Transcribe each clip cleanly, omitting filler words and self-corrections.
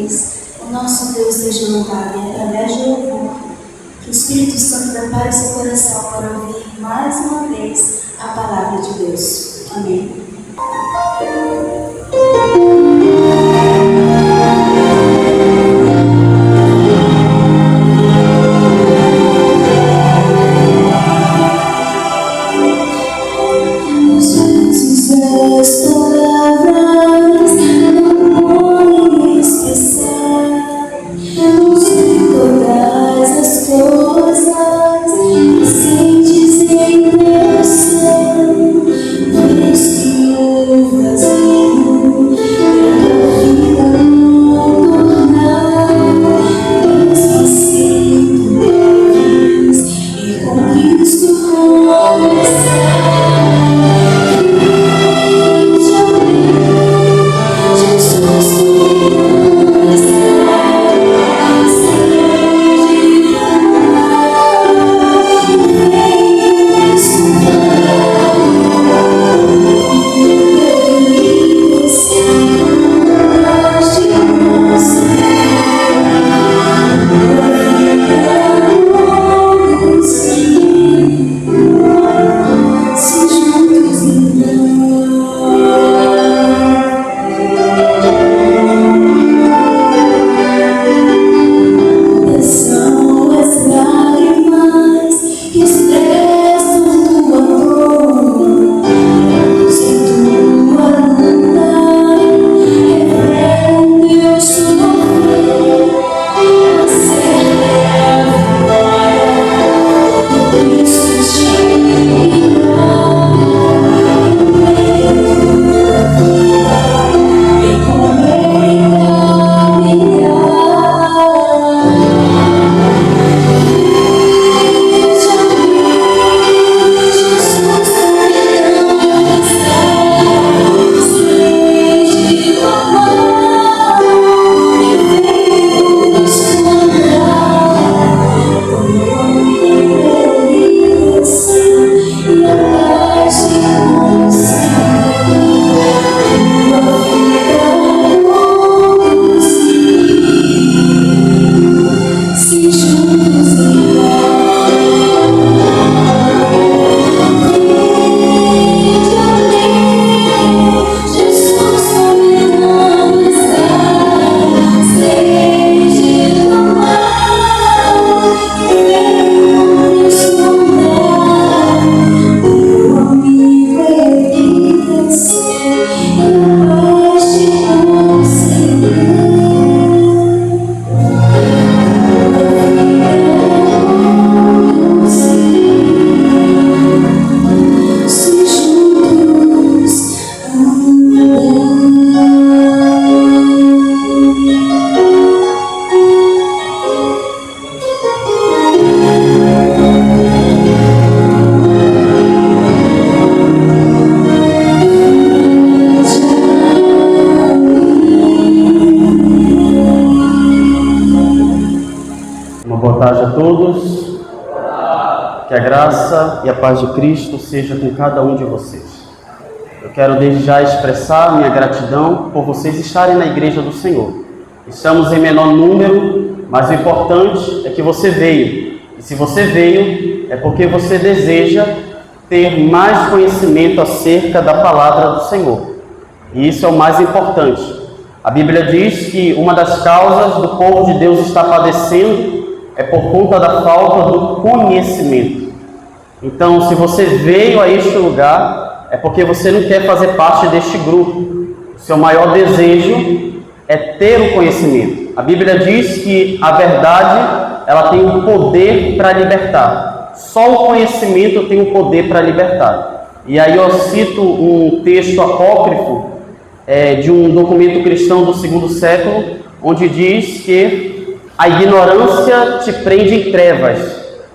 vez. O nosso Deus seja louvado e através do louvor, que o Espírito Santo prepare o seu coração para ouvir mais uma vez a palavra de Deus. Amém. Que a graça e a paz de Cristo seja com cada um de vocês. Eu quero desde já expressar minha gratidão por vocês estarem na Igreja do Senhor. Estamos em menor número, mas o importante é que você veio. E se você veio, é porque você deseja ter mais conhecimento acerca da palavra do Senhor. E isso é o mais importante. A Bíblia diz que uma das causas do povo de Deus estar padecendo é por conta da falta do conhecimento. Então, se você veio a este lugar, é porque você não quer fazer parte deste grupo. O seu maior desejo é ter o conhecimento. A Bíblia diz que a verdade, ela tem o poder para libertar. Só o conhecimento tem o poder para libertar. E aí eu cito um texto apócrifo de um documento cristão do segundo século, onde diz que a ignorância te prende em trevas,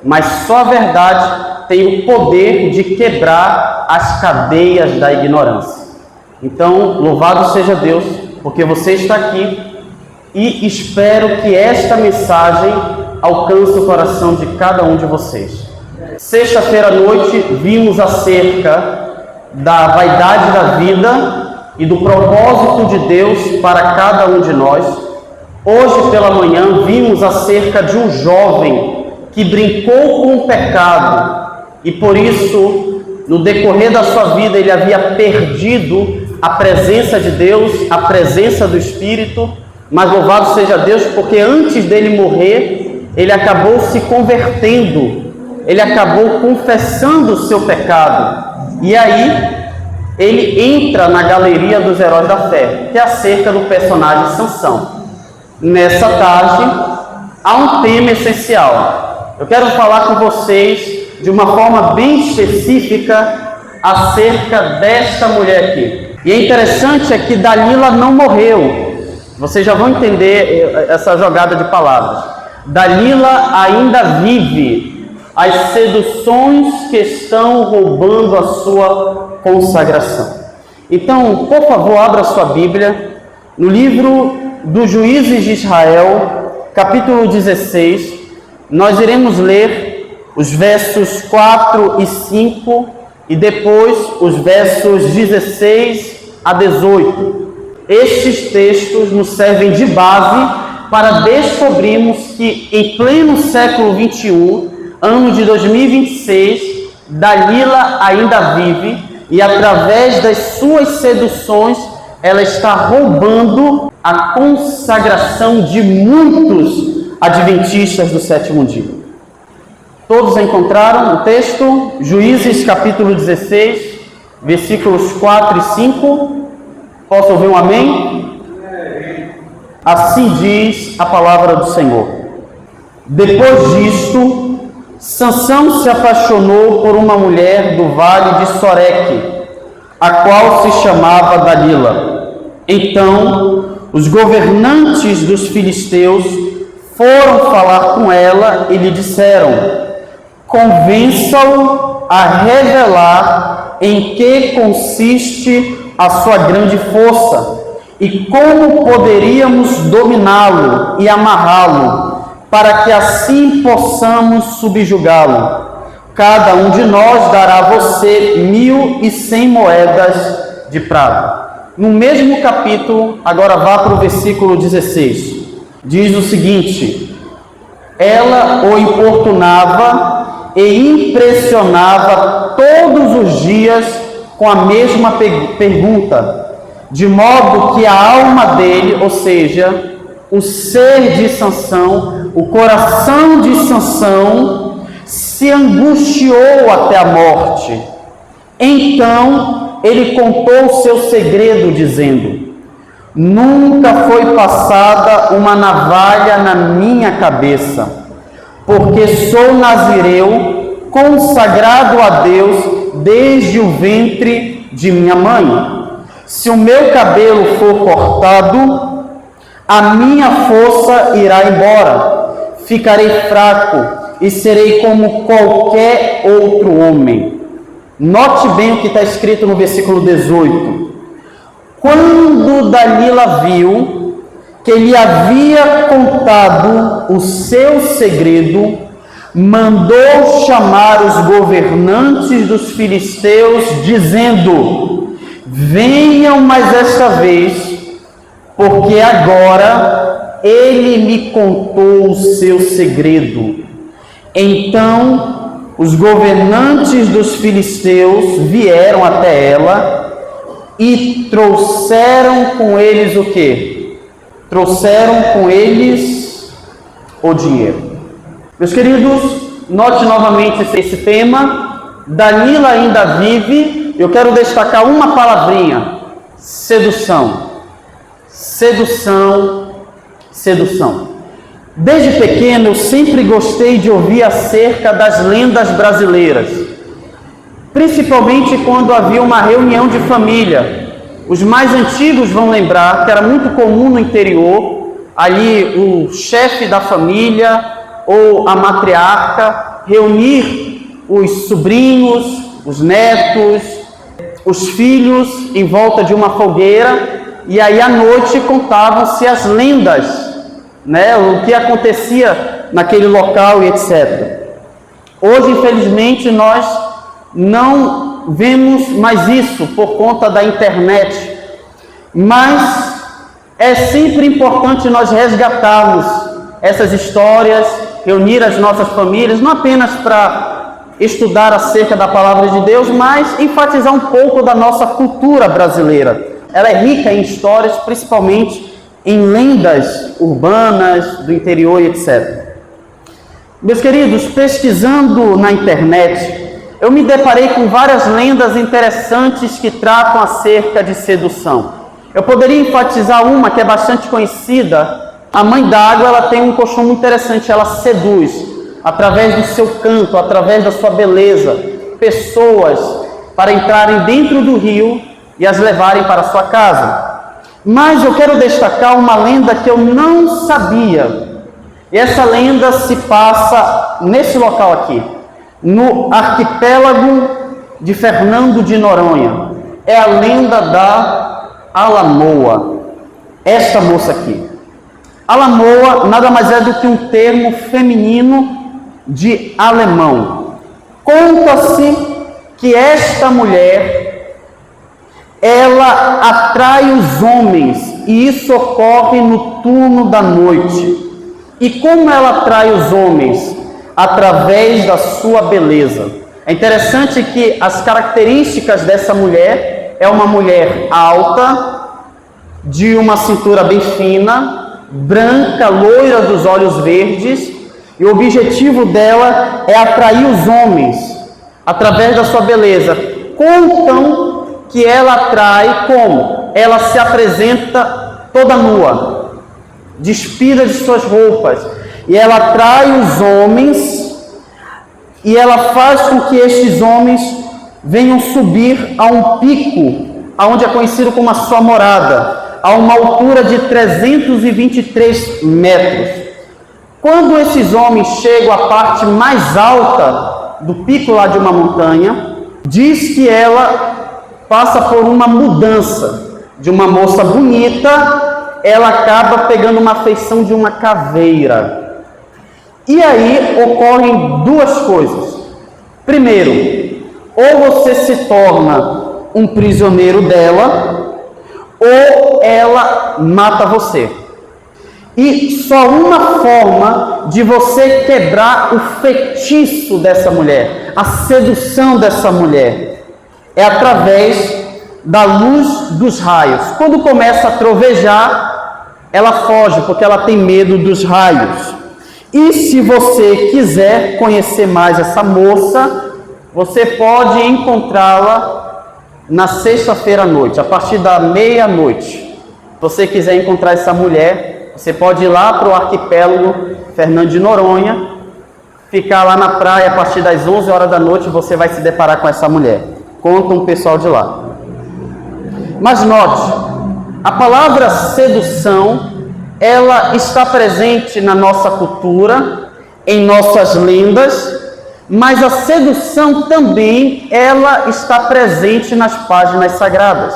mas só a verdade tem o poder de quebrar as cadeias da ignorância. Então, louvado seja Deus, porque você está aqui e espero que esta mensagem alcance o coração de cada um de vocês. Sexta-feira à noite vimos acerca da vaidade da vida e do propósito de Deus para cada um de nós. Hoje pela manhã vimos acerca de um jovem que brincou com o pecado e por isso, no decorrer da sua vida, ele havia perdido a presença de Deus, a presença do Espírito, mas louvado seja Deus, porque antes dele morrer, ele acabou se convertendo, ele acabou confessando o seu pecado. E aí, ele entra na galeria dos heróis da fé, que é acerca do personagem Sansão. Nessa tarde, há um tema essencial. Eu quero falar com vocês de uma forma bem específica acerca desta mulher aqui. E é interessante é que Dalila não morreu. Vocês já vão entender essa jogada de palavras. Dalila ainda vive. As seduções que estão roubando a sua consagração. Então, por favor, abra sua Bíblia no livro dos Juízes de Israel, capítulo 16. Nós iremos ler os versos 4 e 5 e depois os versos 16 a 18. Estes textos nos servem de base para descobrirmos que em pleno século 21, ano de 2026, Dalila ainda vive e através das suas seduções ela está roubando a consagração de muitos adventistas do sétimo dia. Todos encontraram o texto? Juízes capítulo 16, versículos 4 e 5. Posso ouvir um amém? Assim diz a palavra do Senhor. Depois disto, Sansão se apaixonou por uma mulher do vale de Soreque, a qual se chamava Dalila. Então, os governantes dos filisteus foram falar com ela e lhe disseram: convença-o a revelar em que consiste a sua grande força e como poderíamos dominá-lo e amarrá-lo, para que assim possamos subjugá-lo. Cada um de nós dará a você 1.100 moedas de prata. No mesmo capítulo, agora vá para o versículo 16. Diz o seguinte: ela o importunava e impressionava todos os dias com a mesma pergunta, de modo que a alma dele, ou seja, o ser de Sansão, o coração de Sansão, se angustiou até a morte. Então ele contou o seu segredo, dizendo: nunca foi passada uma navalha na minha cabeça, porque sou nazireu, consagrado a Deus desde o ventre de minha mãe. Se o meu cabelo for cortado, a minha força irá embora, ficarei fraco e serei como qualquer outro homem. Note bem o que está escrito no versículo 18. Quando Dalila viu que lhe havia contado o seu segredo, mandou chamar os governantes dos filisteus, dizendo: venham mais esta vez, porque agora ele me contou o seu segredo. Então os governantes dos filisteus vieram até ela e trouxeram com eles o quê? Trouxeram com eles o dinheiro. Meus queridos, note novamente esse tema. Dalila ainda vive. Eu quero destacar uma palavrinha: sedução. Sedução, sedução. Desde pequeno eu sempre gostei de ouvir acerca das lendas brasileiras, principalmente quando havia uma reunião de família. Os mais antigos vão lembrar que era muito comum no interior, ali o chefe da família ou a matriarca reunir os sobrinhos, os netos, os filhos em volta de uma fogueira. E aí à noite contavam-se as lendas, né? O que acontecia naquele local e etc. Hoje, infelizmente, nós não vemos mais isso por conta da internet. Mas É sempre importante nós resgatarmos essas histórias, reunir as nossas famílias, não apenas para estudar acerca da palavra de Deus, mas enfatizar um pouco da nossa cultura brasileira. Ela é rica em histórias, principalmente em lendas urbanas, do interior e etc. Meus queridos, pesquisando na internet, eu me deparei com várias lendas interessantes que tratam acerca de sedução. Eu poderia enfatizar uma que é bastante conhecida. A Mãe d'Água, ela tem um costume interessante, ela seduz, através do seu canto, através da sua beleza, pessoas para entrarem dentro do rio e as levarem para a sua casa. Mas eu quero destacar uma lenda que eu não sabia. E essa lenda se passa nesse local aqui, no arquipélago de Fernando de Noronha. É a lenda da Alamoa. Esta moça aqui. Alamoa nada mais é do que um termo feminino de alemão. Conta-se que esta mulher, ela atrai os homens, e isso ocorre no turno da noite. E como ela atrai os homens? Através da sua beleza. É interessante que as características dessa mulher é uma mulher alta, de uma cintura bem fina, branca, loira, dos olhos verdes, e o objetivo dela é atrair os homens através da sua beleza. Contam que ela atrai como? Ela se apresenta toda nua, despida de suas roupas, e ela atrai os homens, e ela faz com que estes homens venham subir a um pico, aonde é conhecido como a sua morada, a uma altura de 323 metros. Quando esses homens chegam à parte mais alta do pico lá de uma montanha, diz que ela passa por uma mudança de uma moça bonita, ela acaba pegando uma feição de uma caveira. E aí ocorrem duas coisas. Primeiro, ou você se torna um prisioneiro dela, ou ela mata você. E só uma forma de você quebrar o feitiço dessa mulher, a sedução dessa mulher, é através da luz dos raios. Quando começa a trovejar, ela foge, porque ela tem medo dos raios. E se você quiser conhecer mais essa moça, você pode encontrá-la na sexta-feira à noite, a partir da meia-noite. Se você quiser encontrar essa mulher, você pode ir lá para o arquipélago Fernando de Noronha, ficar lá na praia a partir das 11 horas da noite, você vai se deparar com essa mulher. Conta um pessoal de lá. Mas note, a palavra sedução, ela está presente na nossa cultura, em nossas lendas, mas a sedução também, ela está presente nas páginas sagradas.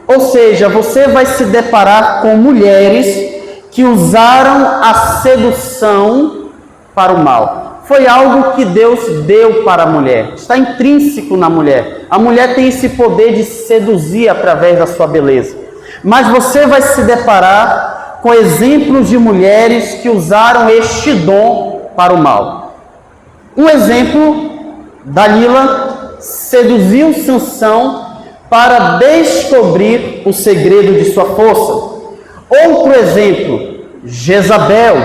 Ou seja, você vai se deparar com mulheres que usaram a sedução para o mal. Foi algo que Deus deu para a mulher, está intrínseco na mulher. A mulher tem esse poder de seduzir através da sua beleza. Mas você vai se deparar com exemplos de mulheres que usaram este dom para o mal. Um exemplo, Dalila seduziu Sansão para descobrir o segredo de sua força. Outro exemplo, Jezabel.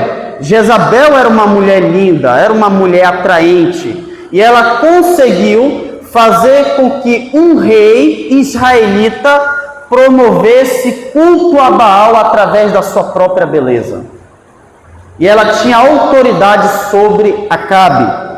Jezabel era uma mulher linda, era uma mulher atraente, e ela conseguiu fazer com que um rei israelita promovesse culto a Baal através da sua própria beleza. E ela tinha autoridade sobre Acabe.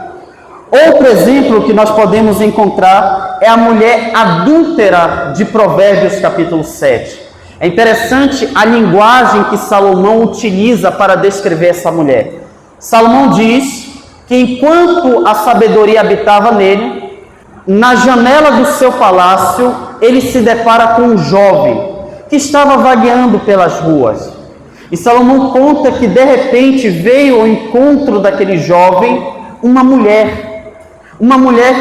Outro exemplo que nós podemos encontrar é a mulher adúltera de Provérbios capítulo 7. É interessante a linguagem que Salomão utiliza para descrever essa mulher. Salomão diz que enquanto a sabedoria habitava nele, na janela do seu palácio, ele se depara com um jovem que estava vagueando pelas ruas. E Salomão conta que de repente veio ao encontro daquele jovem uma mulher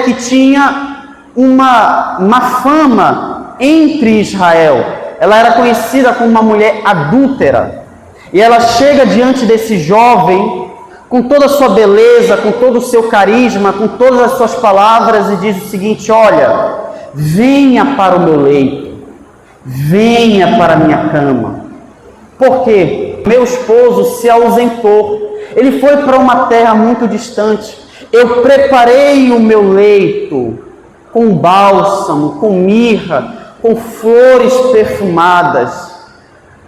que tinha uma fama entre Israel. ela era conhecida como uma mulher adúltera. E ela chega diante desse jovem com toda a sua beleza, com todo o seu carisma, com todas as suas palavras e diz o seguinte: olha, venha para o meu leito, venha para a minha cama. Por quê? Meu esposo se ausentou, ele foi para uma terra muito distante. Eu preparei o meu leito com bálsamo, com mirra, com flores perfumadas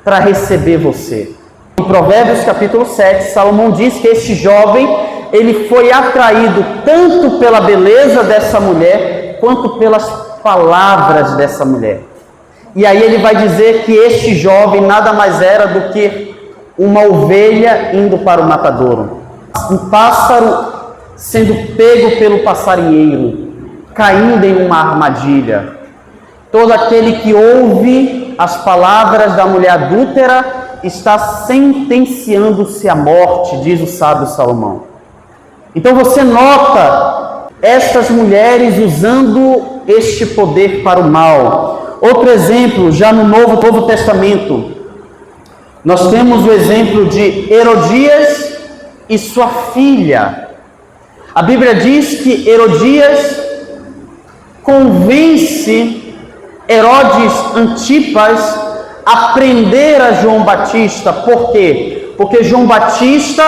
para receber você. Em Provérbios capítulo 7, Salomão diz que este jovem, ele foi atraído tanto pela beleza dessa mulher, quanto pelas palavras dessa mulher. E aí ele vai dizer que este jovem nada mais era do que uma ovelha indo para o matadouro, um pássaro sendo pego pelo passarinheiro, caindo em uma armadilha. Todo aquele que ouve as palavras da mulher adúltera está sentenciando-se à morte, diz o sábio Salomão. Então você nota estas mulheres usando este poder para o mal. Outro exemplo, já no Novo Testamento, nós temos o exemplo de Herodias e sua filha. A Bíblia diz que Herodias convence Herodes Antipas a prender a João Batista. Por quê? Porque João Batista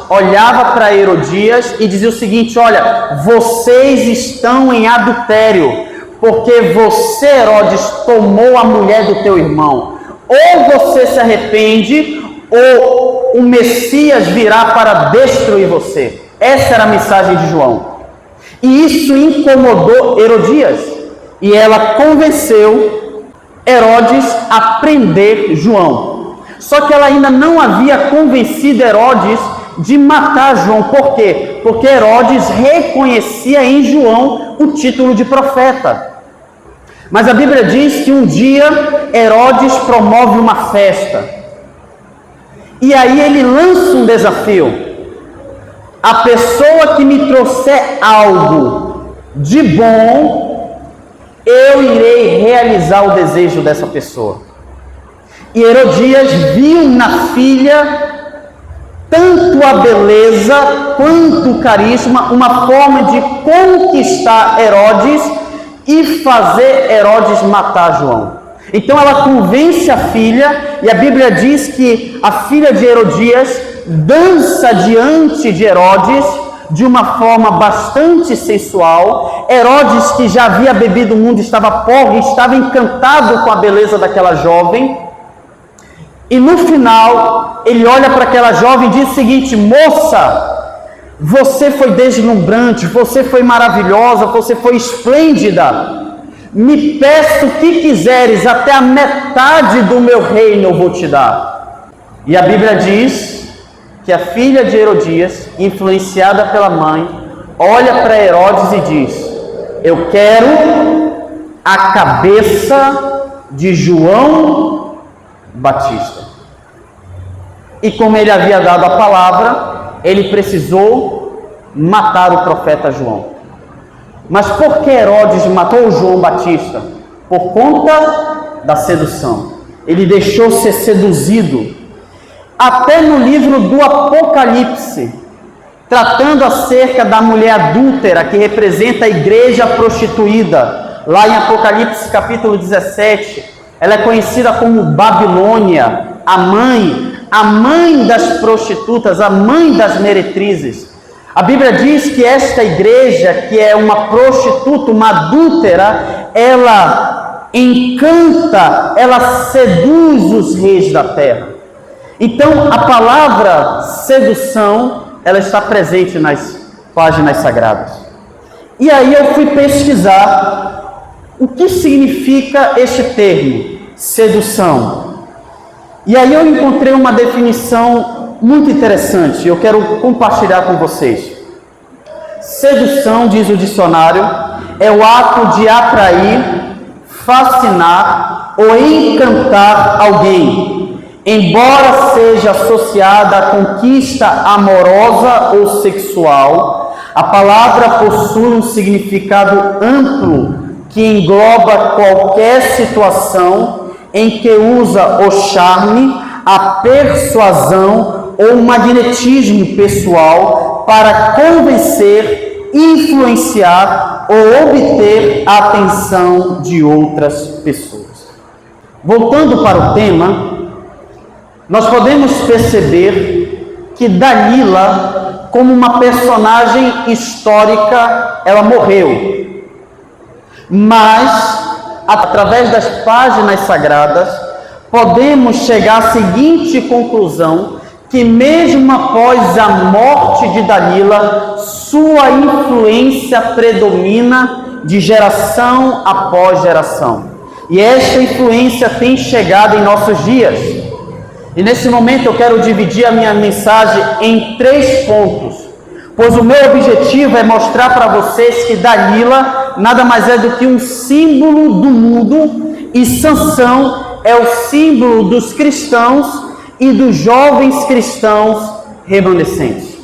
olhava para Herodias e dizia o seguinte: olha, vocês estão em adultério, porque você, Herodes, tomou a mulher do teu irmão. Ou você se arrepende, ou o Messias virá para destruir você. Essa era a mensagem de João. E isso incomodou Herodias. E ela convenceu Herodes a prender João. Só que ela ainda não havia convencido Herodes de matar João. Por quê? Porque Herodes reconhecia em João o título de profeta. Mas a Bíblia diz que um dia Herodes promove uma festa. E aí ele lança um desafio: a pessoa que me trouxer algo de bom, eu irei realizar o desejo dessa pessoa. E Herodias viu na filha tanto a beleza quanto o carisma, uma forma de conquistar Herodes e fazer Herodes matar João. Então ela convence a filha, e a Bíblia diz que a filha de Herodias dança diante de Herodes de uma forma bastante sensual. Herodes, que já havia bebido o mundo, estava pobre, estava encantado com a beleza daquela jovem. E no final, ele olha para aquela jovem e diz o seguinte: moça, você foi deslumbrante, você foi maravilhosa, você foi esplêndida. Me peça o que quiseres, até a metade do meu reino eu vou te dar. E a Bíblia diz que a filha de Herodias, influenciada pela mãe, olha para Herodes e diz: eu quero a cabeça de João Batista. E como ele havia dado a palavra, ele precisou matar o profeta João. Mas por que Herodes matou João Batista? Por conta da sedução. Ele deixou ser seduzido. Até no livro do Apocalipse, tratando acerca da mulher adúltera, que representa a igreja prostituída, lá em Apocalipse capítulo 17, ela é conhecida como Babilônia, a mãe das prostitutas, a mãe das meretrizes. A Bíblia diz que esta igreja, que é uma prostituta, uma adúltera, ela encanta, ela seduz os reis da terra. Então, a palavra sedução, ela está presente nas páginas sagradas. E aí eu fui pesquisar o que significa este termo, sedução. E aí eu encontrei uma definição muito interessante, eu quero compartilhar com vocês. Sedução, diz o dicionário, é o ato de atrair, fascinar ou encantar alguém, embora seja associada à conquista amorosa ou sexual. A palavra possui um significado amplo que engloba qualquer situação em que usa o charme, a persuasão ou o magnetismo pessoal para convencer, influenciar ou obter a atenção de outras pessoas. Voltando para o tema, nós podemos perceber que Dalila, como uma personagem histórica, ela morreu. Mas, através das páginas sagradas, podemos chegar à seguinte conclusão, que mesmo após a morte de Dalila, sua influência predomina de geração após geração. E esta influência tem chegado em nossos dias. E nesse momento eu quero dividir a minha mensagem em 3 pontos, pois o meu objetivo é mostrar para vocês que Dalila nada mais é do que um símbolo do mundo e Sansão é o símbolo dos cristãos e dos jovens cristãos remanescentes.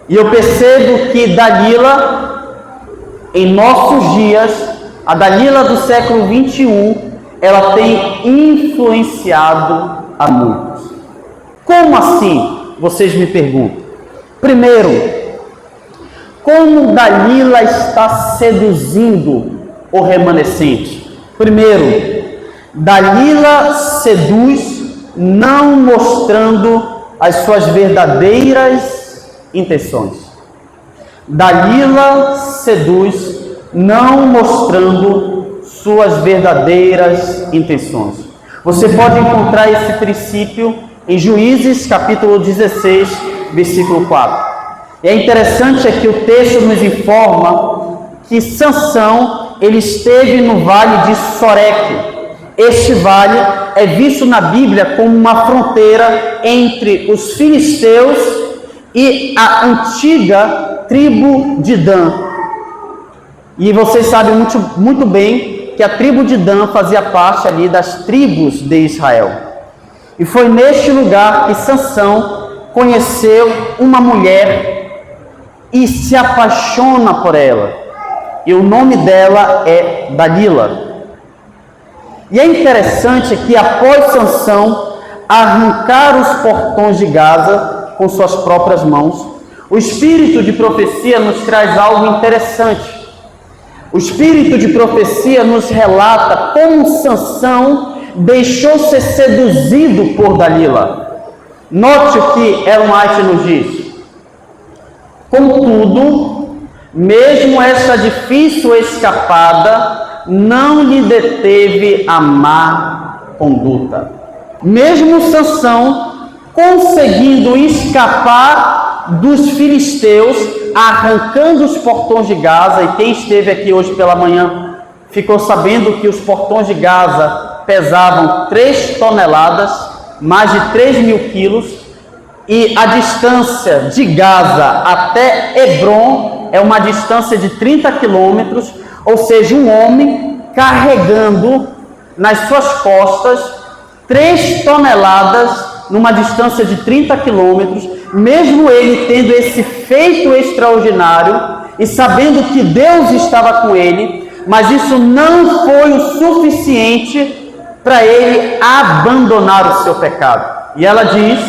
E eu percebo que Dalila, em nossos dias, a Dalila do século 21, ela tem influenciado a muitos. Como assim? Vocês me perguntam. Primeiro, como Dalila está seduzindo o remanescente? Primeiro, Dalila seduz não mostrando as suas verdadeiras intenções. Dalila seduz não mostrando suas verdadeiras intenções. Você pode encontrar esse princípio em Juízes, capítulo 16, versículo 4. E é interessante que o texto nos informa que Sansão, ele esteve no vale de Soreque. Este vale é visto na Bíblia como uma fronteira entre os filisteus e a antiga tribo de Dan. E vocês sabem muito bem que a tribo de Dan fazia parte ali das tribos de Israel. E foi neste lugar que Sansão conheceu uma mulher e se apaixona por ela. E o nome dela é Dalila. E é interessante que após Sansão arrancar os portões de Gaza com suas próprias mãos, o espírito de profecia nos traz algo interessante. O espírito de profecia nos relata como Sansão deixou ser seduzido por Dalila. Note o que Ellen White nos diz. Contudo, mesmo essa difícil escapada não lhe deteve a má conduta. Mesmo Sansão conseguindo escapar dos filisteus, arrancando os portões de Gaza, e quem esteve aqui hoje pela manhã ficou sabendo que os portões de Gaza pesavam 3 toneladas, mais de 3.000 quilos, e a distância de Gaza até Hebron é uma distância de 30 quilômetros, ou seja, um homem carregando nas suas costas 3 toneladas numa distância de 30 quilômetros, mesmo ele tendo esse feito extraordinário e sabendo que Deus estava com ele, mas isso não foi o suficiente para ele abandonar o seu pecado. E ela diz: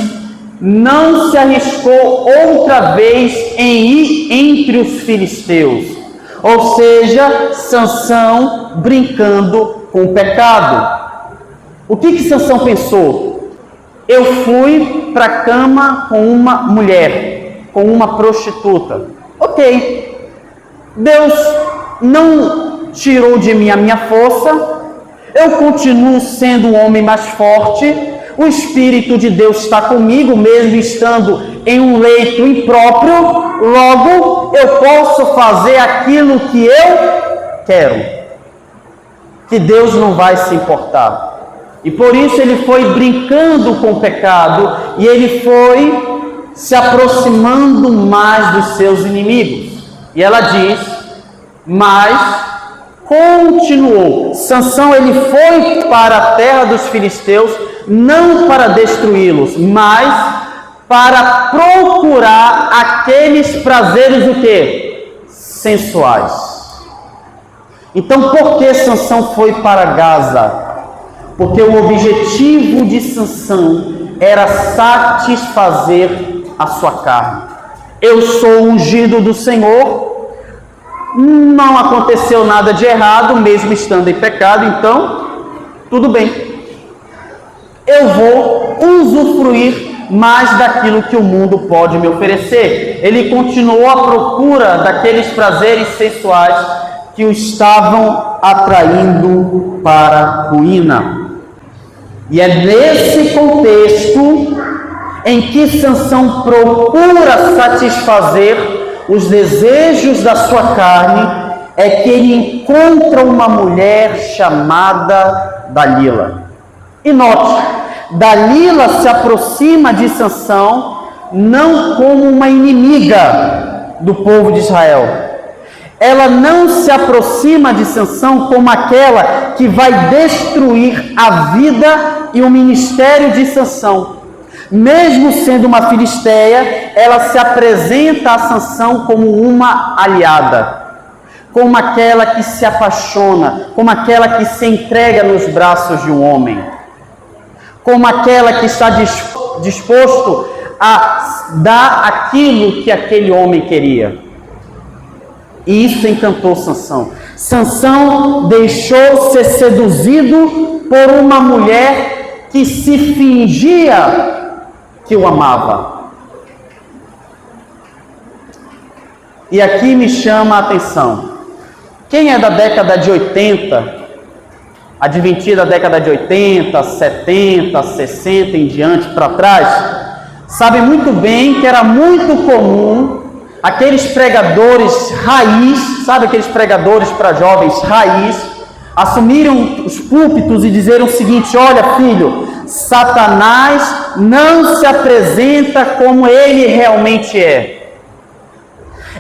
não se arriscou outra vez em ir entre os filisteus. Ou seja, Sansão brincando com o pecado. O que Sansão pensou? Eu fui para a cama com uma mulher, com uma prostituta. Ok, Deus não tirou de mim a minha força, eu continuo sendo um homem mais forte, o Espírito de Deus está comigo, mesmo estando em um leito impróprio, logo eu posso fazer aquilo que eu quero, que Deus não vai se importar. E por isso ele foi brincando com o pecado, e ele foi se aproximando mais dos seus inimigos. E ela diz, mas continuou. Sansão, ele foi para a terra dos filisteus, não para destruí-los, mas para procurar aqueles prazeres o quê? Sensuais. Então, por que Sansão foi para Gaza? porque o objetivo de Sansão era satisfazer a sua carne. Eu sou ungido do Senhor, não aconteceu nada de errado, mesmo estando em pecado, então, tudo bem. Eu vou usufruir mais daquilo que o mundo pode me oferecer. Ele continuou à procura daqueles prazeres sensuais que o estavam atraindo para a ruína. E é nesse contexto em que Sansão procura satisfazer os desejos da sua carne, é que ele encontra uma mulher chamada Dalila. E note, Dalila se aproxima de Sansão não como uma inimiga do povo de Israel. Ela não se aproxima de Sansão como aquela que vai destruir a vida e o ministério de Sansão. Mesmo sendo uma filisteia, ela se apresenta a Sansão como uma aliada, como aquela que se apaixona, como aquela que se entrega nos braços de um homem, como aquela que está disposto a dar aquilo que aquele homem queria. E isso encantou Sansão. Sansão deixou ser seduzido por uma mulher que se fingia que o amava. E aqui me chama a atenção. Quem é da década de 80, adventida da década de 80, 70, 60 em diante para trás, sabe muito bem que era muito comum aqueles pregadores raiz, sabe aqueles pregadores para jovens raiz, assumiram os púlpitos e dizeram o seguinte: olha, filho, Satanás não se apresenta como ele realmente é.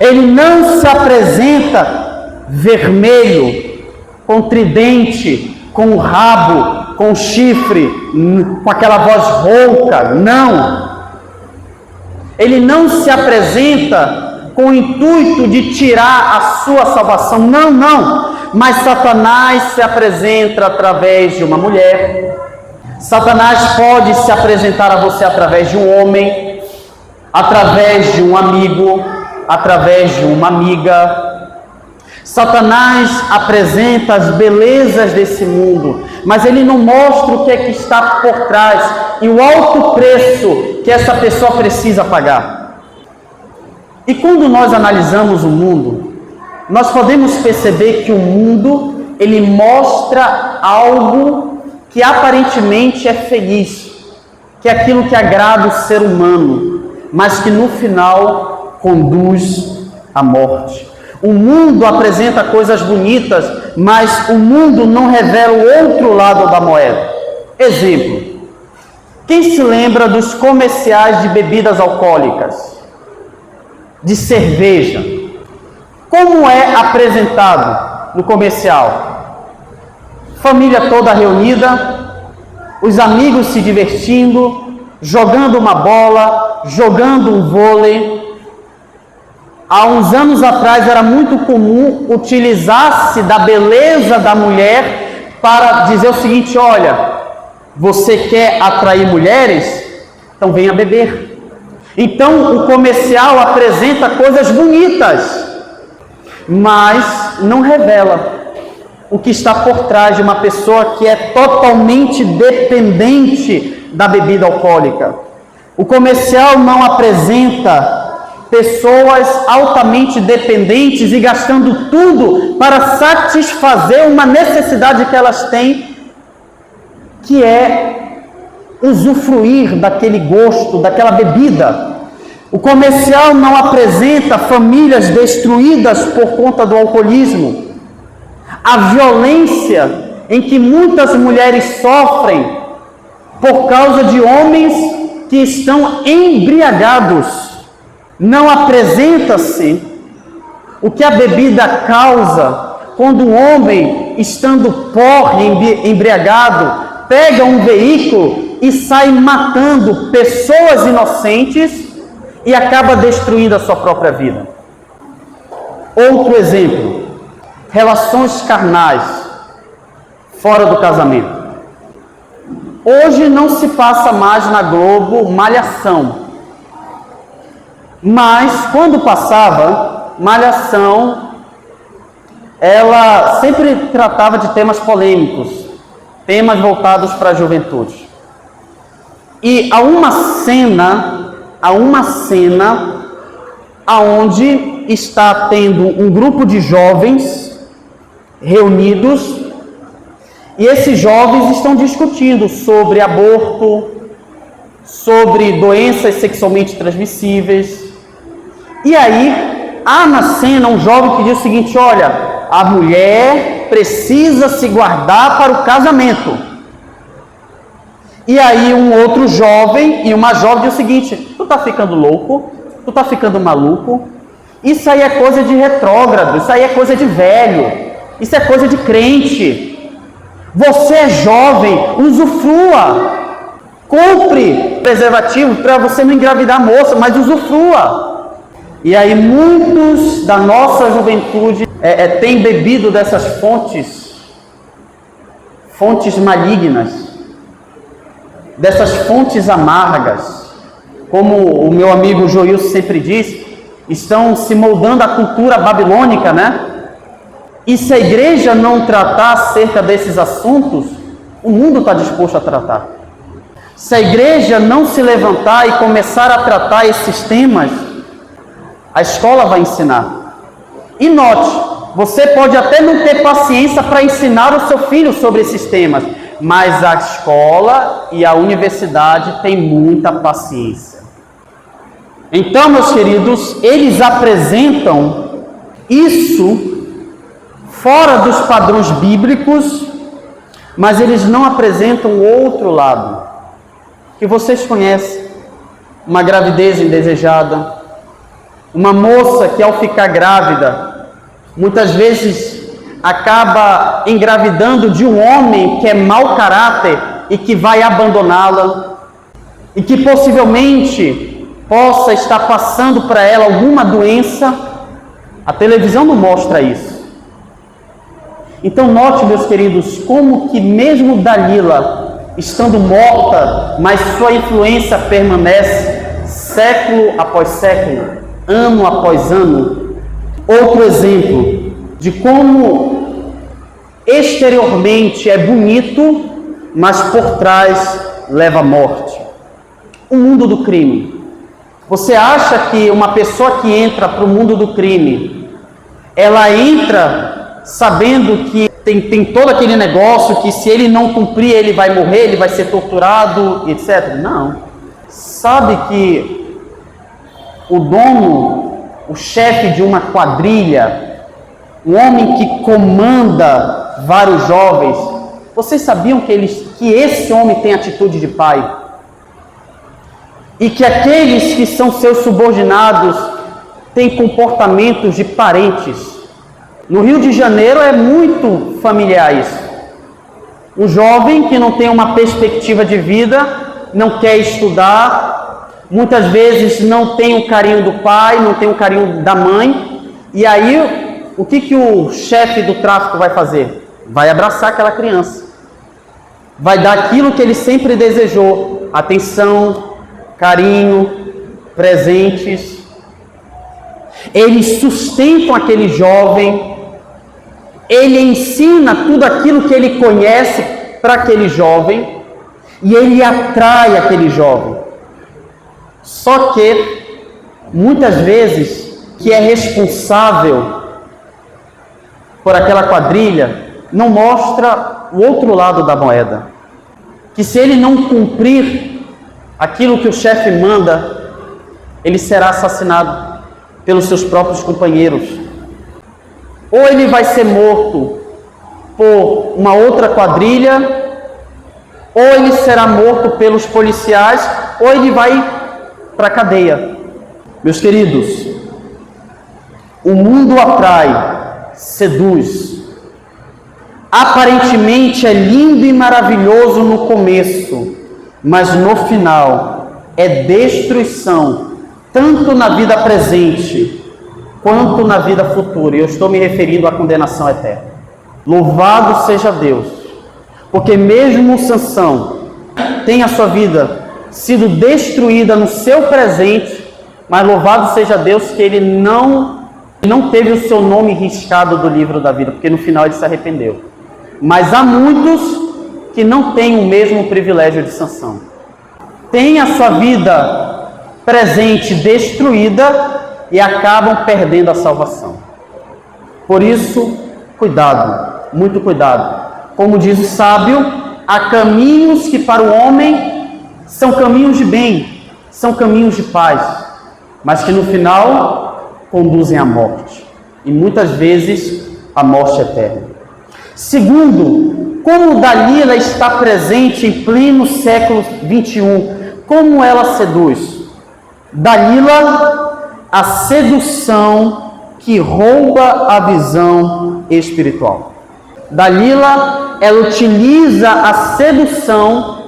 Ele não se apresenta vermelho, com tridente, com o rabo, com o chifre, com aquela voz rouca. Não. Ele não se apresenta com o intuito de tirar a sua salvação. Não, não. Mas Satanás se apresenta através de uma mulher. Satanás pode se apresentar a você através de um homem, através de um amigo, através de uma amiga. Satanás apresenta as belezas desse mundo, mas ele não mostra o que é que está por trás e o alto preço que essa pessoa precisa pagar. E quando nós analisamos o mundo, nós podemos perceber que o mundo, ele mostra algo que aparentemente é feliz, que é aquilo que agrada o ser humano, mas que no final conduz à morte. O mundo apresenta coisas bonitas, mas o mundo não revela o outro lado da moeda. Exemplo: quem se lembra dos comerciais de bebidas alcoólicas, de cerveja? Como é apresentado no comercial? Família toda reunida, os amigos se divertindo, jogando uma bola, jogando um vôlei. Há uns anos atrás era muito comum utilizar-se da beleza da mulher para dizer o seguinte: olha, você quer atrair mulheres? Então venha beber. Então o comercial apresenta coisas bonitas, mas não revela o que está por trás de uma pessoa que é totalmente dependente da bebida alcoólica. O comercial não apresenta pessoas altamente dependentes e gastando tudo para satisfazer uma necessidade que elas têm, que é usufruir daquele gosto, daquela bebida. O comercial não apresenta famílias destruídas por conta do alcoolismo, a violência em que muitas mulheres sofrem por causa de homens que estão embriagados. Não apresenta-se o que a bebida causa quando um homem, estando porre, embriagado, pega um veículo e sai matando pessoas inocentes e acaba destruindo a sua própria vida. Outro exemplo: relações carnais fora do casamento. Hoje não se passa mais na Globo Malhação. Mas, quando passava, Malhação, ela sempre tratava de temas polêmicos, temas voltados para a juventude. E há uma cena aonde está tendo um grupo de jovens reunidos, e esses jovens estão discutindo sobre aborto, sobre doenças sexualmente transmissíveis. E aí, há na cena um jovem que diz o seguinte: olha, a mulher precisa se guardar para o casamento. E aí um outro jovem e uma jovem diz o seguinte: tu tá ficando louco? Tu tá ficando maluco? Isso aí é coisa de retrógrado, isso aí é coisa de velho, isso é coisa de crente. Você é jovem, usufrua. Compre preservativo para você não engravidar a moça, mas usufrua. E aí muitos da nossa juventude têm bebido dessas fontes malignas, dessas fontes amargas. Como o meu amigo Joilson sempre diz, estão se moldando a cultura babilônica, né? E se a igreja não tratar acerca desses assuntos, o mundo está disposto a tratar. Se a igreja não se levantar e começar a tratar esses temas, a escola vai ensinar. E note, você pode até não ter paciência para ensinar o seu filho sobre esses temas, mas a escola e a universidade têm muita paciência. Então, meus queridos, eles apresentam isso fora dos padrões bíblicos, mas eles não apresentam o outro lado, que vocês conhecem: uma gravidez indesejada, uma moça que ao ficar grávida, muitas vezes acaba engravidando de um homem que é mau caráter e que vai abandoná-la, e que possivelmente possa estar passando para ela alguma doença. A televisão não mostra isso. Então note, meus queridos, como que mesmo Dalila, estando morta, mas sua influência permanece século após século, ano após ano. Outro exemplo de como exteriormente é bonito, mas por trás leva à morte. O mundo do crime. Você acha que uma pessoa que entra para o mundo do crime, ela entra sabendo que tem todo aquele negócio que se ele não cumprir ele vai morrer, ele vai ser torturado, etc. Não. Sabe que o dono, o chefe de uma quadrilha, um homem que comanda vários jovens, vocês sabiam que esse homem tem atitude de pai? E que aqueles que são seus subordinados têm comportamentos de parentes? No Rio de Janeiro é muito familiar isso. Um jovem que não tem uma perspectiva de vida, não quer estudar, muitas vezes não tem o carinho do pai, não tem o carinho da mãe, e aí o que o chefe do tráfico vai fazer? Vai abraçar aquela criança, vai dar aquilo que ele sempre desejou: atenção, carinho, presentes. Eles sustentam aquele jovem, ele ensina tudo aquilo que ele conhece para aquele jovem e ele atrai aquele jovem. Só que, muitas vezes, que é responsável por aquela quadrilha não mostra o outro lado da moeda. Que se ele não cumprir aquilo que o chefe manda, ele será assassinado pelos seus próprios companheiros. Ou ele vai ser morto por uma outra quadrilha, ou ele será morto pelos policiais, ou ele vai para a cadeia. Meus queridos, o mundo atrai, seduz. Aparentemente é lindo e maravilhoso no começo, mas no final é destruição, tanto na vida presente quanto na vida futura. E eu estou me referindo à condenação eterna. Louvado seja Deus, porque mesmo Sansão, tem a sua vida sido destruída no seu presente, mas louvado seja Deus que ele não teve o seu nome riscado do livro da vida, porque no final ele se arrependeu. Mas há muitos que não têm o mesmo privilégio de Sansão. Tem a sua vida presente destruída e acabam perdendo a salvação. Por isso, cuidado, muito cuidado. Como diz o sábio, há caminhos que para o homem são caminhos de bem, são caminhos de paz, mas que no final conduzem à morte. E muitas vezes a morte eterna. Segundo, como Dalila está presente em pleno século 21, como ela seduz? Dalila, a sedução que rouba a visão espiritual. Dalila, ela utiliza a sedução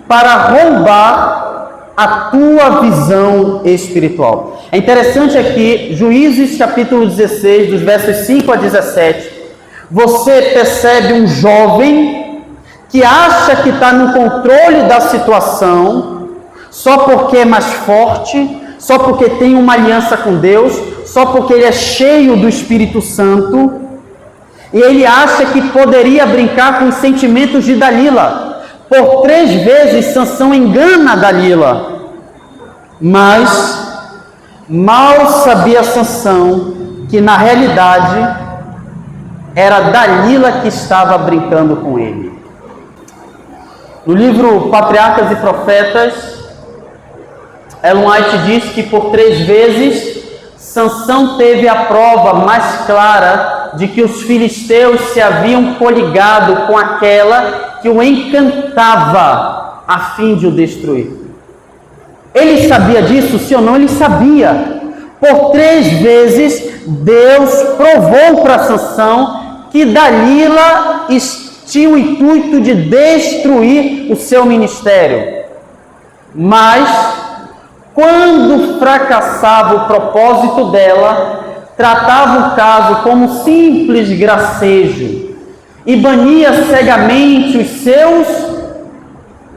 para roubar a tua visão espiritual. É interessante aqui, Juízes capítulo 16, dos versos 5 a 17, você percebe um jovem que acha que está no controle da situação, só porque é mais forte, só porque tem uma aliança com Deus, só porque ele é cheio do Espírito Santo, e ele acha que poderia brincar com os sentimentos de Dalila. Por 3 vezes Sansão engana Dalila, mas mal sabia Sansão que na realidade era Dalila que estava brincando com ele. No livro Patriarcas e Profetas, Ellen White diz que por 3 vezes Sansão teve a prova mais clara de que os filisteus se haviam coligado com aquela que o encantava a fim de o destruir. Ele sabia disso, sim ou não? Ele sabia. Por 3 vezes Deus provou para Sansão que Dalila tinha o intuito de destruir o seu ministério. Mas quando fracassava o propósito dela, tratava o caso como simples gracejo e bania cegamente os seus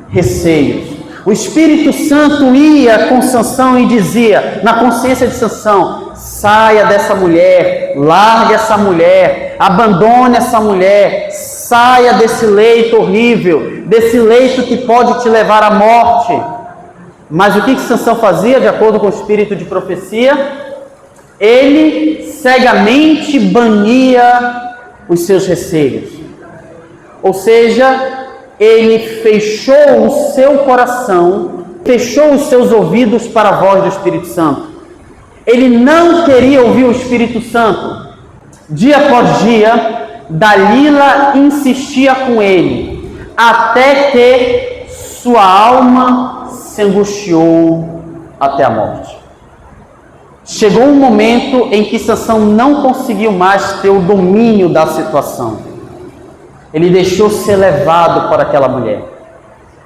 receios. O Espírito Santo ia com Sansão e dizia, na consciência de Sansão: saia dessa mulher, largue essa mulher, abandone essa mulher, saia desse leito horrível, desse leito que pode te levar à morte. Mas o que Sansão fazia, de acordo com o espírito de profecia? Ele cegamente bania os seus receios. Ou seja, ele fechou o seu coração, fechou os seus ouvidos para a voz do Espírito Santo. Ele não queria ouvir o Espírito Santo. Dia após dia, Dalila insistia com ele, até que sua alma se angustiou até a morte. Chegou um momento em que Sansão não conseguiu mais ter o domínio da situação. Ele deixou ser levado por aquela mulher,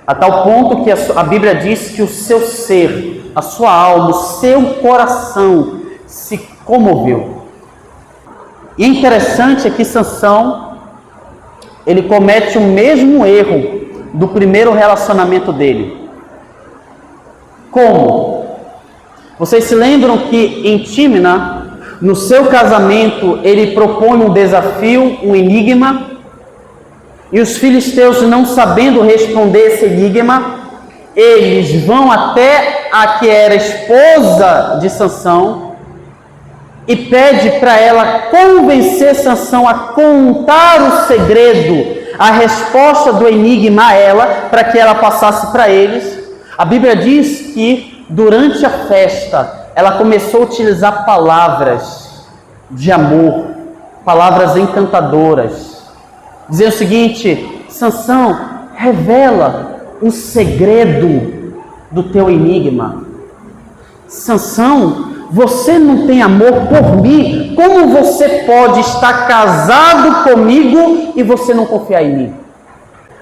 a tal ponto que a Bíblia diz que o seu ser, a sua alma, o seu coração se comoveu. E é interessante que Sansão, ele comete o mesmo erro do primeiro relacionamento dele. Como? Vocês se lembram que em Tímina, no seu casamento, ele propõe um desafio, um enigma, e os filisteus, não sabendo responder esse enigma, eles vão até a que era esposa de Sansão e pede para ela convencer Sansão a contar o segredo, a resposta do enigma a ela, para que ela passasse para eles. A Bíblia diz que durante a festa ela começou a utilizar palavras de amor, palavras encantadoras, dizendo o seguinte: Sansão, revela o segredo do teu enigma. Sansão, você não tem amor por mim? Como você pode estar casado comigo e você não confiar em mim?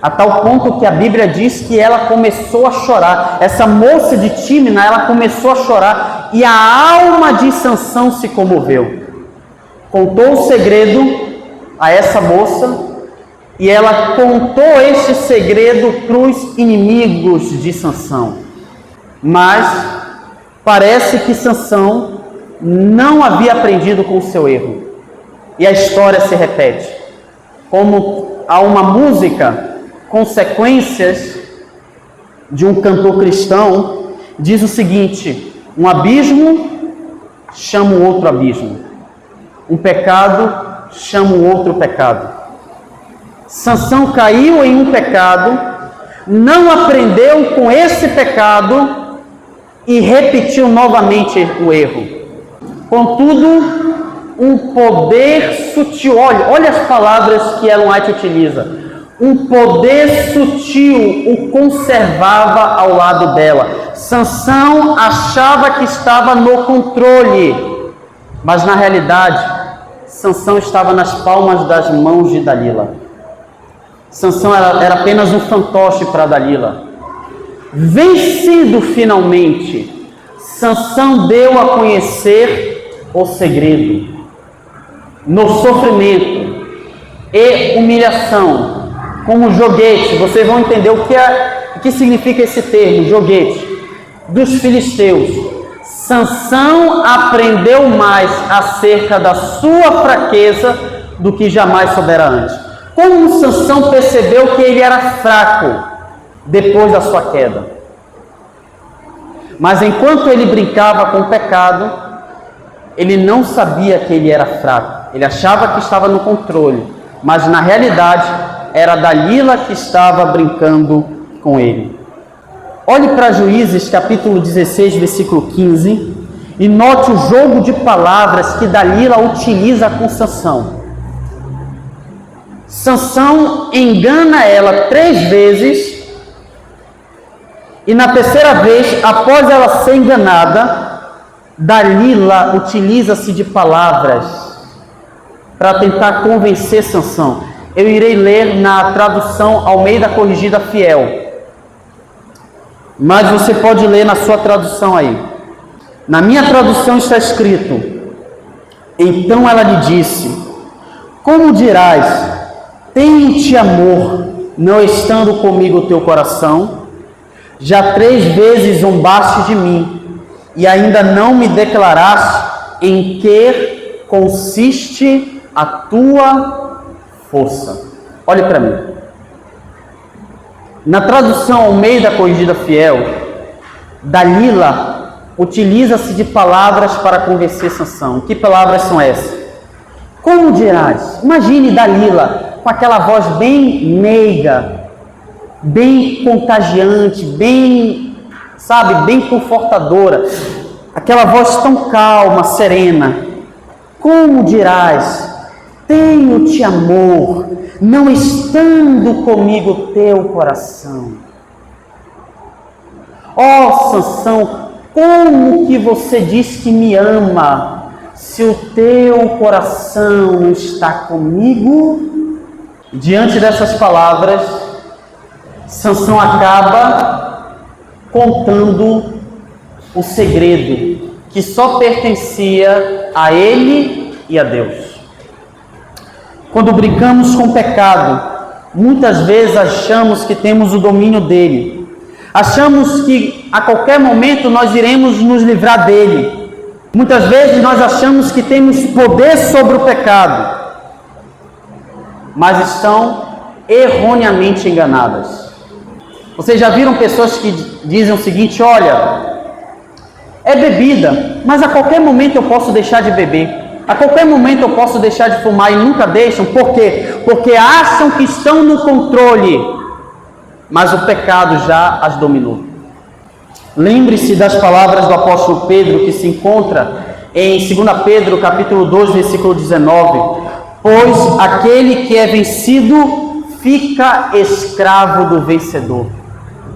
A tal ponto que a Bíblia diz que ela começou a chorar. Essa moça de Tímina, ela começou a chorar e a alma de Sansão se comoveu. Contou o segredo a essa moça e ela contou este segredo para os inimigos de Sansão. Mas parece que Sansão não havia aprendido com o seu erro. E a história se repete. Como há uma música, Consequências, de um cantor cristão, diz o seguinte: um abismo chama um outro abismo. Um pecado chama um outro pecado. Sansão caiu em um pecado, não aprendeu com esse pecado e repetiu novamente o erro. Contudo, um poder sutil, olha as palavras que Ellen White utiliza. Um poder sutil o conservava ao lado dela. Sansão achava que estava no controle, mas na realidade, Sansão estava nas palmas das mãos de Dalila. Sansão era apenas um fantoche para Dalila. Vencido finalmente, Sansão deu a conhecer o segredo. No sofrimento e humilhação, como joguete, vocês vão entender o que significa esse termo, joguete, dos filisteus. Sansão aprendeu mais acerca da sua fraqueza do que jamais soubera antes. Como Sansão percebeu que ele era fraco depois da sua queda? Mas enquanto ele brincava com o pecado, ele não sabia que ele era fraco. Ele achava que estava no controle, mas na realidade era Dalila que estava brincando com ele. Olhe para Juízes capítulo 16, versículo 15, e note o jogo de palavras que Dalila utiliza com Sansão. Sansão engana ela 3 vezes, e na terceira vez, após ela ser enganada, Dalila utiliza-se de palavras para tentar convencer Sansão. Eu irei ler na tradução Almeida Corrigida Fiel, mas você pode ler na sua tradução aí. Na minha tradução está escrito: então ela lhe disse: como dirás, tenho-te amor, não estando comigo o teu coração? Já 3 vezes zombaste de mim, e ainda não me declaraste em que consiste a tua força. Olhe para mim. Na tradução Almeida Corrigida Fiel, Dalila utiliza-se de palavras para convencer Sansão. Que palavras são essas? Como dirás? Imagine Dalila com aquela voz bem meiga, bem contagiante, bem confortadora. Aquela voz tão calma, serena. Como dirás, tenho-te amor, não estando comigo teu coração. Ó Sansão, como que você diz que me ama, se o teu coração não está comigo? Diante dessas palavras, Sansão acaba contando o segredo que só pertencia a ele e a Deus. Quando brincamos com o pecado, muitas vezes achamos que temos o domínio dele. Achamos que a qualquer momento nós iremos nos livrar dele. Muitas vezes nós achamos que temos poder sobre o pecado, mas estão erroneamente enganadas. Vocês já viram pessoas que dizem o seguinte: olha, é bebida, mas a qualquer momento eu posso deixar de beber. A qualquer momento eu posso deixar de fumar, e nunca deixam. Por quê? Porque acham que estão no controle, mas o pecado já as dominou. Lembre-se das palavras do apóstolo Pedro, que se encontra em 2 Pedro, capítulo 2, versículo 19. Pois aquele que é vencido fica escravo do vencedor.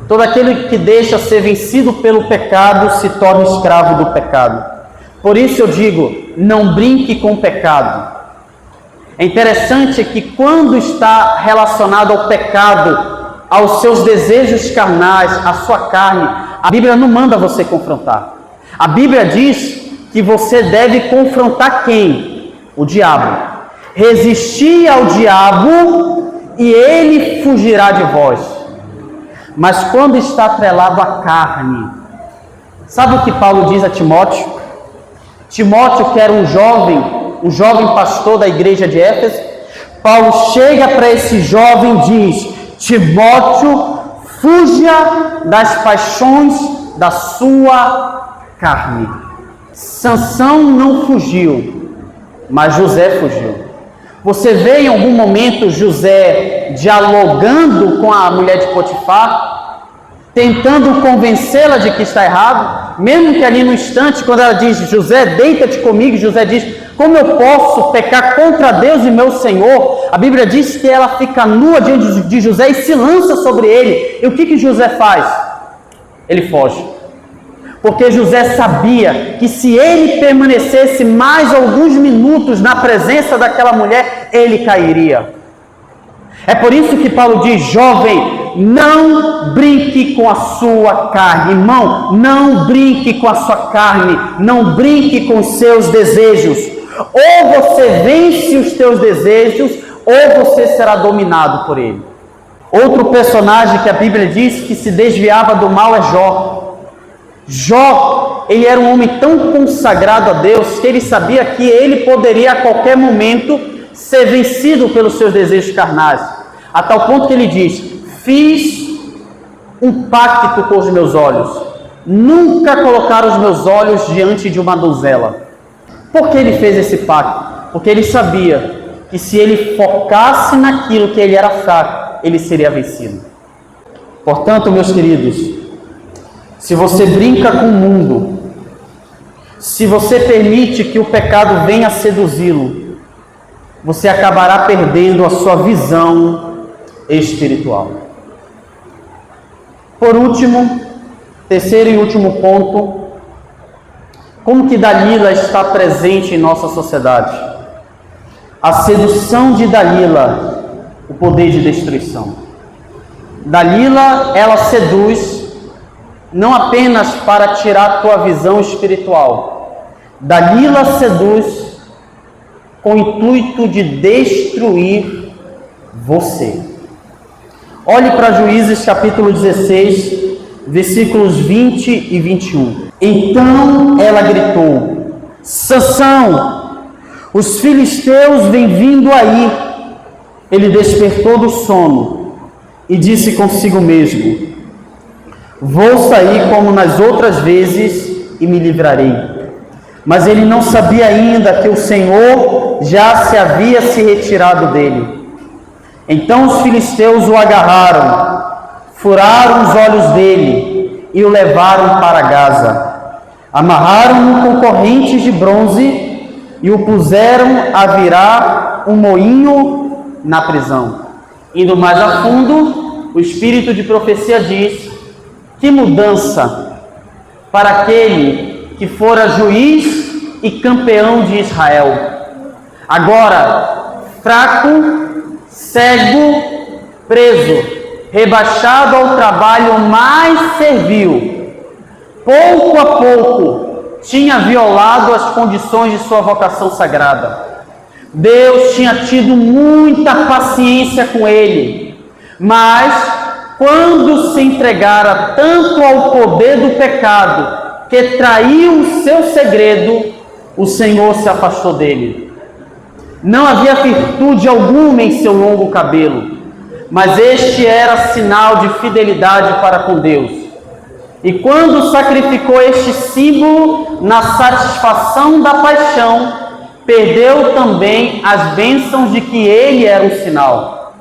Todo aquele que deixa ser vencido pelo pecado se torna escravo do pecado. Por isso eu digo, não brinque com o pecado. É interessante que quando está relacionado ao pecado, aos seus desejos carnais, à sua carne, a Bíblia não manda você confrontar. A Bíblia diz que você deve confrontar quem? O diabo. Resistir ao diabo e ele fugirá de vós. Mas quando está atrelado à carne, sabe o que Paulo diz a Timóteo? Timóteo, que era um jovem pastor da igreja de Éfeso, Paulo chega para esse jovem e diz: Timóteo, fuja das paixões da sua carne. Sansão não fugiu, mas José fugiu. Você vê em algum momento José dialogando com a mulher de Potifar, tentando convencê-la de que está errado, mesmo que ali no instante, quando ela diz: José, deita-te comigo, José diz: como eu posso pecar contra Deus e meu Senhor? A Bíblia diz que ela fica nua diante de José e se lança sobre ele. E o que José faz? Ele foge. Porque José sabia que se ele permanecesse mais alguns minutos na presença daquela mulher, ele cairia. É por isso que Paulo diz: jovem, não brinque com a sua carne. Irmão, não brinque com a sua carne. Não brinque com os seus desejos. Ou você vence os teus desejos, ou você será dominado por ele. Outro personagem que a Bíblia diz que se desviava do mal é Jó. Jó, ele era um homem tão consagrado a Deus que ele sabia que ele poderia a qualquer momento ser vencido pelos seus desejos carnais. A tal ponto que ele diz: fiz um pacto com os meus olhos, nunca colocar os meus olhos diante de uma donzela. Por que ele fez esse pacto? Porque ele sabia que se ele focasse naquilo que ele era fraco, ele seria vencido. Portanto, meus queridos, se você brinca com o mundo, se você permite que o pecado venha seduzi-lo, você acabará perdendo a sua visão espiritual. Por último, terceiro e último ponto, como que Dalila está presente em nossa sociedade? A sedução de Dalila, o poder de destruição. Dalila, ela seduz não apenas para tirar a tua visão espiritual. Dalila seduz com o intuito de destruir você. Olhe para Juízes capítulo 16, versículos 20 e 21. Então ela gritou: Sansão, os filisteus vêm vindo aí. Ele despertou do sono e disse consigo mesmo: vou sair como nas outras vezes e me livrarei. Mas ele não sabia ainda que o Senhor já se havia se retirado dele. Então os filisteus o agarraram, furaram os olhos dele e o levaram para Gaza. Amarraram-no com correntes de bronze e o puseram a virar um moinho na prisão. Indo mais a fundo, o espírito de profecia diz: que mudança para aquele que fora juiz e campeão de Israel. Agora, fraco, cego, preso, rebaixado ao trabalho mais servil, pouco a pouco tinha violado as condições de sua vocação sagrada. Deus tinha tido muita paciência com ele, mas quando se entregara tanto ao poder do pecado que traiu o seu segredo, o Senhor se afastou dele. Não havia virtude alguma em seu longo cabelo, mas este era sinal de fidelidade para com Deus. E quando sacrificou este símbolo na satisfação da paixão, perdeu também as bênçãos de que ele era um sinal.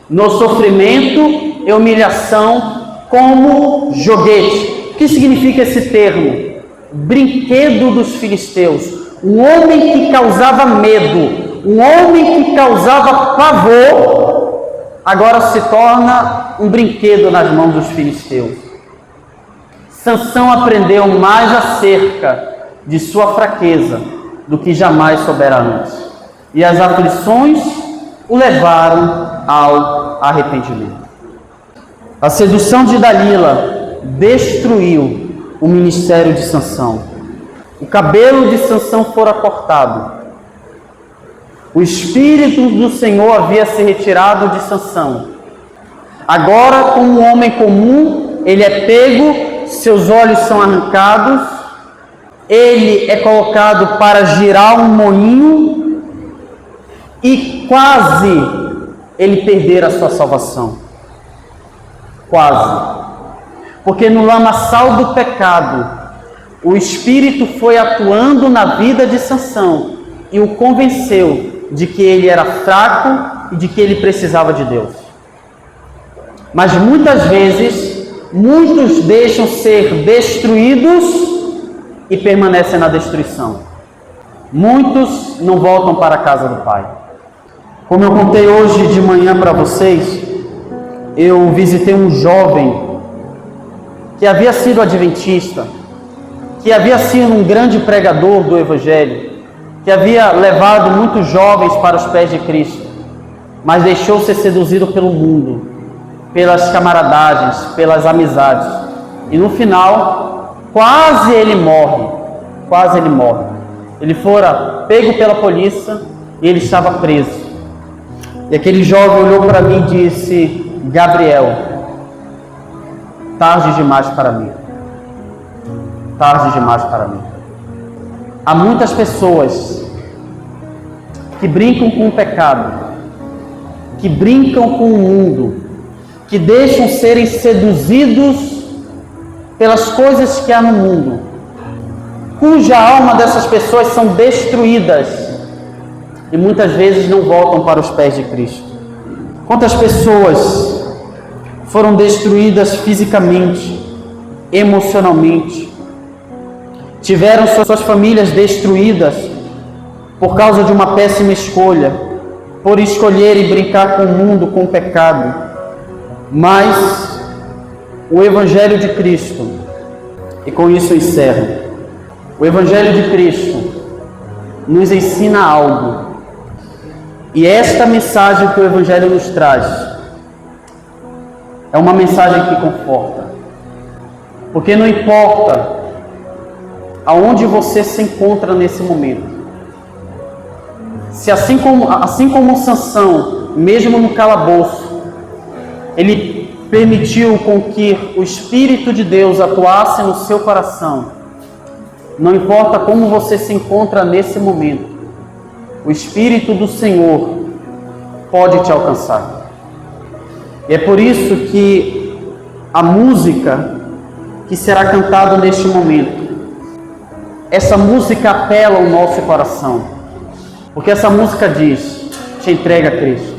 No sofrimento e humilhação, como joguete. O que significa esse termo? Brinquedo dos filisteus. Um homem que causava medo, um homem que causava pavor, agora se torna um brinquedo nas mãos dos filisteus. Sansão aprendeu mais acerca de sua fraqueza do que jamais soubera antes. E as aflições o levaram ao arrependimento. A sedução de Dalila destruiu o ministério de Sansão. O cabelo de Sansão fora cortado. O Espírito do Senhor havia se retirado de Sansão. Agora, como um homem comum, ele é pego, seus olhos são arrancados, ele é colocado para girar um moinho e quase ele perder a sua salvação. Quase. Porque no lamaçal do pecado, o Espírito foi atuando na vida de Sansão e o convenceu de que ele era fraco e de que ele precisava de Deus. Mas muitas vezes, muitos deixam ser destruídos e permanecem na destruição. Muitos não voltam para a casa do Pai. Como eu contei hoje de manhã para vocês, eu visitei um jovem que havia sido adventista, que havia sido um grande pregador do Evangelho, que havia levado muitos jovens para os pés de Cristo, mas deixou ser seduzido pelo mundo, pelas camaradagens, pelas amizades. E no final, quase ele morre. Ele fora pego pela polícia e ele estava preso. E aquele jovem olhou para mim e disse: Gabriel, tarde demais para mim. Tarde demais para mim. Há muitas pessoas que brincam com o pecado, que brincam com o mundo, que deixam serem seduzidos pelas coisas que há no mundo, cuja alma dessas pessoas são destruídas e muitas vezes não voltam para os pés de Cristo. Quantas pessoas foram destruídas fisicamente, emocionalmente, tiveram suas famílias destruídas por causa de uma péssima escolha, por escolher e brincar com o mundo, com o pecado. Mas o Evangelho de Cristo, e com isso eu encerro, o Evangelho de Cristo nos ensina algo, e esta mensagem que o Evangelho nos traz é uma mensagem que conforta, porque não importa aonde você se encontra nesse momento, se assim como Sansão, mesmo no calabouço, ele permitiu com que o Espírito de Deus atuasse no seu coração, não importa como você se encontra nesse momento, o Espírito do Senhor pode te alcançar. E é por isso que a música que será cantada neste momento, essa música apela ao nosso coração, porque essa música diz: te entrega a Cristo.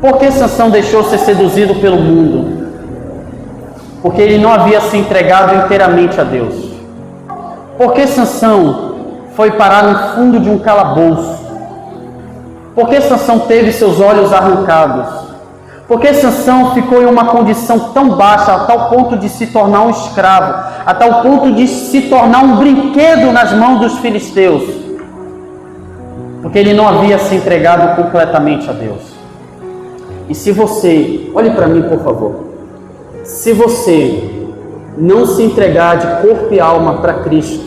Por que Sansão deixou ser seduzido pelo mundo? Porque ele não havia se entregado inteiramente a Deus. Por que Sansão foi parar no fundo de um calabouço? Por que Sansão teve seus olhos arrancados? Por que Sansão ficou em uma condição tão baixa, a tal ponto de se tornar um escravo, a tal ponto de se tornar um brinquedo nas mãos dos filisteus? Porque ele não havia se entregado completamente a Deus. E se você, olhe para mim por favor, se você não se entregar de corpo e alma para Cristo,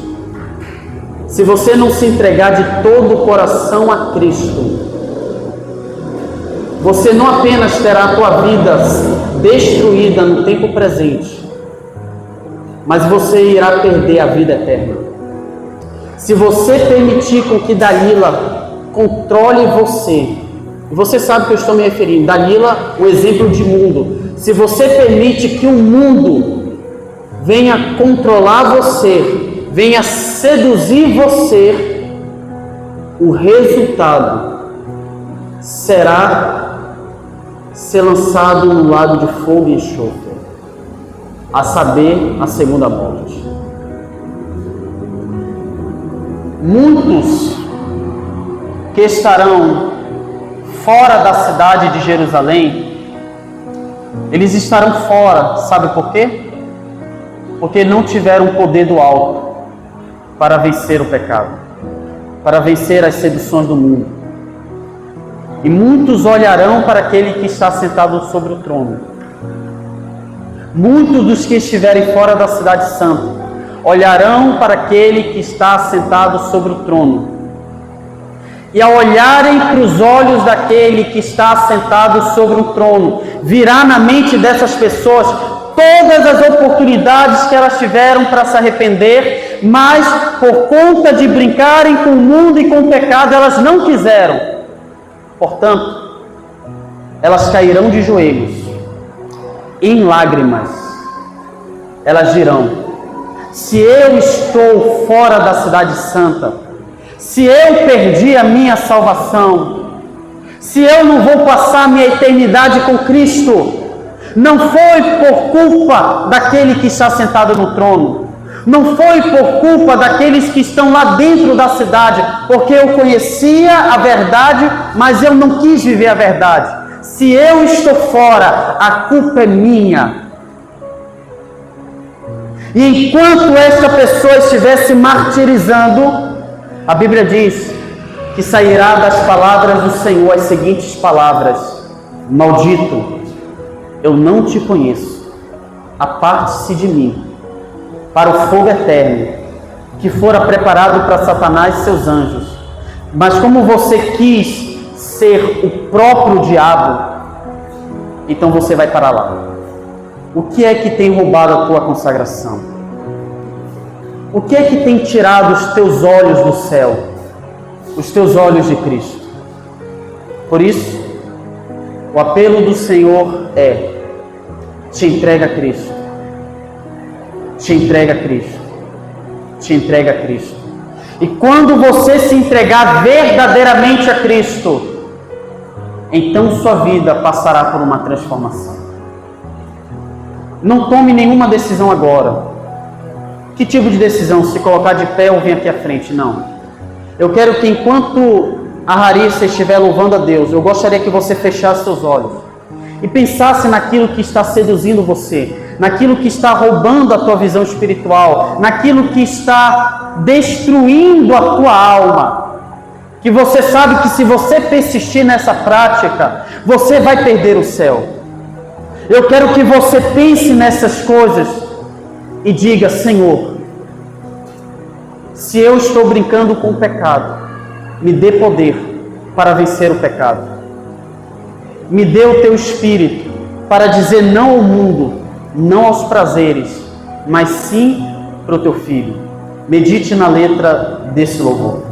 se você não se entregar de todo o coração a Cristo, você não apenas terá a tua vida destruída no tempo presente, mas você irá perder a vida eterna. Se você permitir com que Dalila controle você, e você sabe que eu estou me referindo, Dalila, o exemplo de mundo. Se você permite que o mundo venha controlar você, venha seduzir você, o resultado será ser lançado no lago de fogo e enxofre, a saber, a segunda morte. Muitos que estarão fora da cidade de Jerusalém, eles estarão fora, sabe por quê? Porque não tiveram o poder do alto para vencer o pecado, para vencer as seduções do mundo. E muitos olharão para aquele que está sentado sobre o trono. Muitos dos que estiverem fora da cidade santa olharão para aquele que está sentado sobre o trono. e ao olharem para os olhos daquele que está assentado sobre um trono, virá na mente dessas pessoas todas as oportunidades que elas tiveram para se arrepender, mas por conta de brincarem com o mundo e com o pecado, elas não quiseram. Portanto, elas cairão de joelhos, em lágrimas. Elas dirão: se eu estou fora da cidade santa, se eu perdi a minha salvação, se eu não vou passar a minha eternidade com Cristo, não foi por culpa daquele que está sentado no trono, não foi por culpa daqueles que estão lá dentro da cidade, porque eu conhecia a verdade, mas eu não quis viver a verdade. Se eu estou fora, a culpa é minha. E enquanto esta pessoa estiver se martirizando, a Bíblia diz que sairá das palavras do Senhor as seguintes palavras: maldito, eu não te conheço, aparte-se de mim, para o fogo eterno, que fora preparado para Satanás e seus anjos. Mas como você quis ser o próprio diabo, então você vai para lá. O que é que tem roubado a tua consagração? O que é que tem tirado os teus olhos do céu? Os teus olhos de Cristo? Por isso, o apelo do Senhor é: te entrega a Cristo. Te entrega a Cristo. Te entrega a Cristo. E quando você se entregar verdadeiramente a Cristo, então sua vida passará por uma transformação. Não tome nenhuma decisão agora. Que tipo de decisão? Se colocar de pé ou vir aqui à frente? Não. Eu quero que enquanto a Larissa estiver louvando a Deus, eu gostaria que você fechasse seus olhos e pensasse naquilo que está seduzindo você, naquilo que está roubando a tua visão espiritual, naquilo que está destruindo a tua alma, que você sabe que se você persistir nessa prática, você vai perder o céu. Eu quero que você pense nessas coisas e diga: Senhor, se eu estou brincando com o pecado, me dê poder para vencer o pecado. Me dê o teu espírito para dizer não ao mundo, não aos prazeres, mas sim para o teu filho. Medite na letra desse louvor.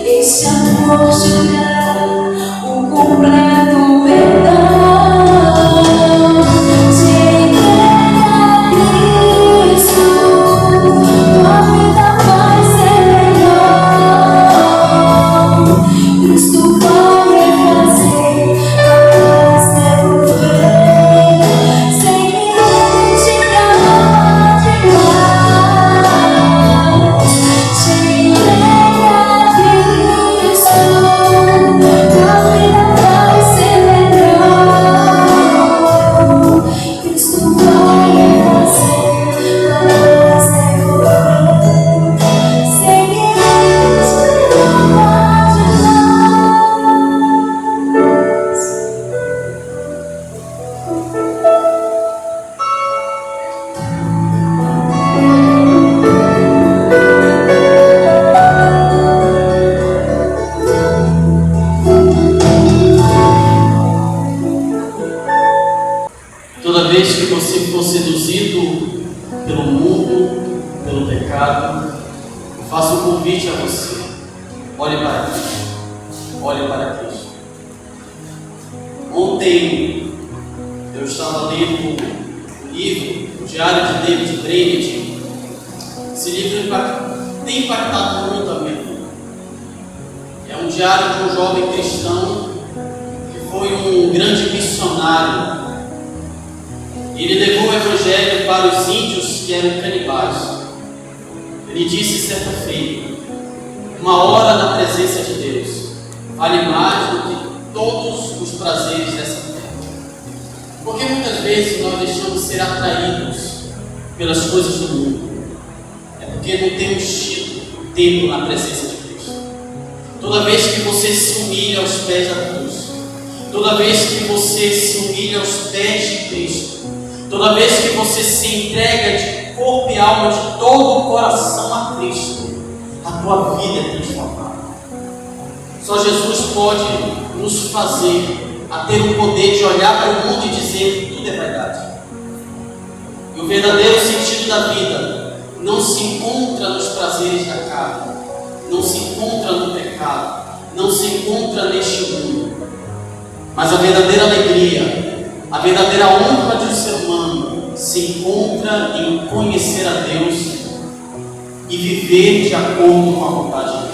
Esse amor será o completo perdão. Toda vez que você for seduzido pelo mundo, pelo pecado, eu faço um convite a você. Olhe para Cristo. Olhe para Cristo. Ontem eu estava lendo um livro, o Diário de David Brainerd. Esse livro tem impactado muito a minha vida. É um diário de um jovem cristão que foi um grande missionário. Ele levou o evangelho para os índios que eram canibais. Ele disse certa feita: uma hora na presença de Deus vale mais do que todos os prazeres dessa terra. Porque muitas vezes nós deixamos ser atraídos pelas coisas do mundo. É porque não temos tido tempo na presença de Cristo. Toda vez que você se humilha aos pés da cruz, toda vez que você se humilha aos pés de Cristo, toda vez que você se entrega de corpo e alma, de todo o coração a Cristo, a tua vida é transformada. Só Jesus pode nos fazer a ter o poder de olhar para o mundo e dizer: tudo é verdade. E o verdadeiro sentido da vida não se encontra nos prazeres da carne, não se encontra no pecado, não se encontra neste mundo. Mas a verdadeira alegria, a verdadeira honra de um ser humano se encontra em conhecer a Deus e viver de acordo com a vontade de Deus.